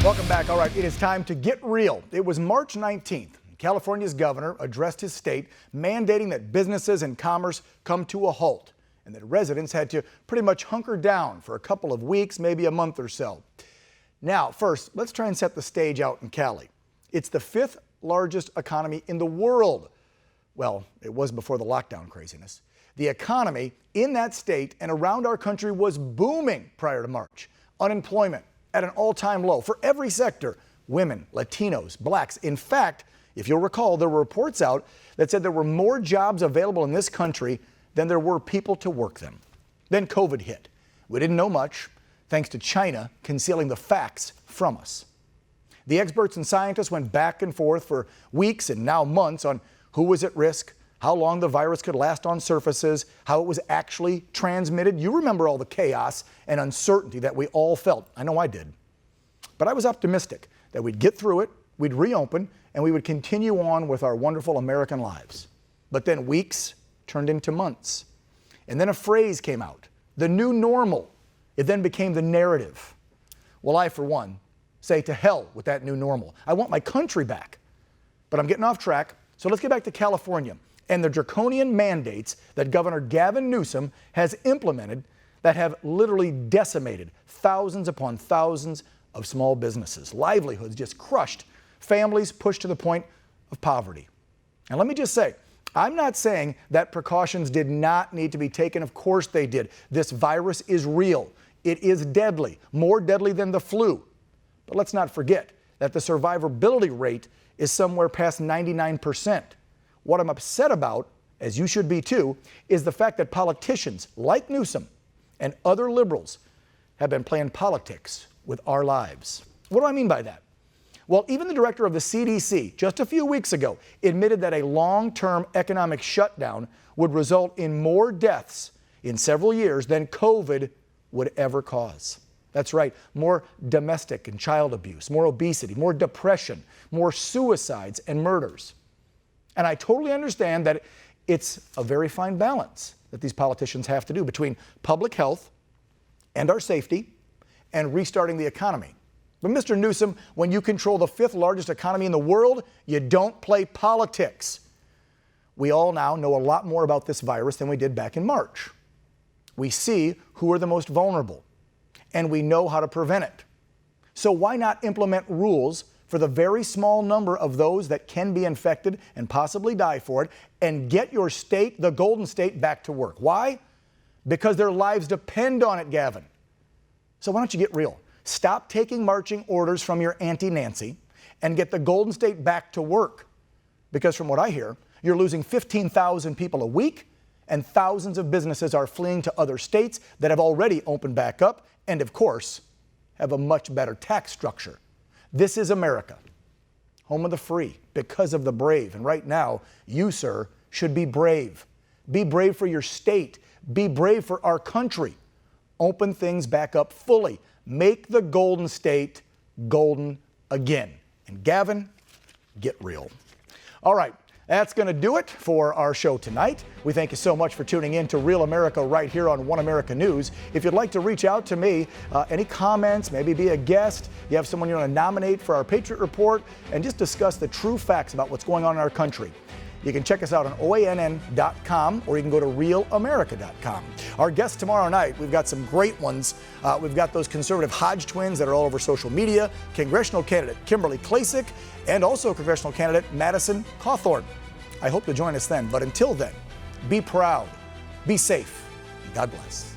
Welcome back. All right, it is time to get real. It was March 19th. California's governor addressed his state, mandating that businesses and commerce come to a halt, and that residents had to pretty much hunker down for a couple of weeks, maybe a month or so. Now, first, let's try and set the stage out in Cali. It's the 5th largest economy in the world. Well, it was before the lockdown craziness. The economy in that state and around our country was booming prior to March. Unemployment at an all-time low for every sector: women, Latinos, blacks. In fact, if you'll recall, there were reports out that said there were more jobs available in this country than there were people to work them. Then COVID hit. We didn't know much, thanks to China concealing the facts from us. The experts and scientists went back and forth for weeks and now months on who was at risk, how long the virus could last on surfaces, how it was actually transmitted. You remember all the chaos and uncertainty that we all felt. I know I did. But I was optimistic that we'd get through it, we'd reopen, and we would continue on with our wonderful American lives. But then weeks turned into months. And then a phrase came out, the new normal. It then became the narrative. Well, I, for one, say to hell with that new normal. I want my country back. But I'm getting off track, so let's get back to California and the draconian mandates that Governor Gavin Newsom has implemented that have literally decimated thousands upon thousands of small businesses, livelihoods just crushed, families pushed to the point of poverty. And let me just say, I'm not saying that precautions did not need to be taken. Of course they did. This virus is real. It is deadly, more deadly than the flu. But let's not forget that the survivability rate is somewhere past 99%. What I'm upset about, as you should be too, is the fact that politicians like Newsom and other liberals have been playing politics with our lives. What do I mean by that? Well, even the director of the CDC just a few weeks ago admitted that a long-term economic shutdown would result in more deaths in several years than COVID would ever cause. That's right, more domestic and child abuse, more obesity, more depression, more suicides and murders. And I totally understand that it's a very fine balance that these politicians have to do between public health and our safety and restarting the economy. But Mr. Newsom, when you control the 5th largest economy in the world, you don't play politics. We all now know a lot more about this virus than we did back in March. We see who are the most vulnerable, and we know how to prevent it. So why not implement rules for the very small number of those that can be infected and possibly die for it, and get your state, the Golden State, back to work? Why? Because their lives depend on it, Gavin. So why don't you get real? Stop taking marching orders from your Auntie Nancy and get the Golden State back to work. Because from what I hear, you're losing 15,000 people a week, and thousands of businesses are fleeing to other states that have already opened back up and, of course, have a much better tax structure. This is America, home of the free, because of the brave. And right now, you, sir, should be brave. Be brave for your state. Be brave for our country. Open things back up fully. Make the Golden State golden again. And Gavin, get real. All right, that's going to do it for our show tonight. We thank you so much for tuning in to Real America right here on One America News. If you'd like to reach out to me, any comments, maybe be a guest, you have someone you want to nominate for our Patriot Report, and just discuss the true facts about what's going on in our country, you can check us out on OANN.com, or you can go to RealAmerica.com. Our guests tomorrow night, we've got some great ones. We've got those conservative Hodge twins that are all over social media, congressional candidate Kimberly Klacik, and also congressional candidate Madison Cawthorn. I hope to join us then. But until then, be proud, be safe, and God bless.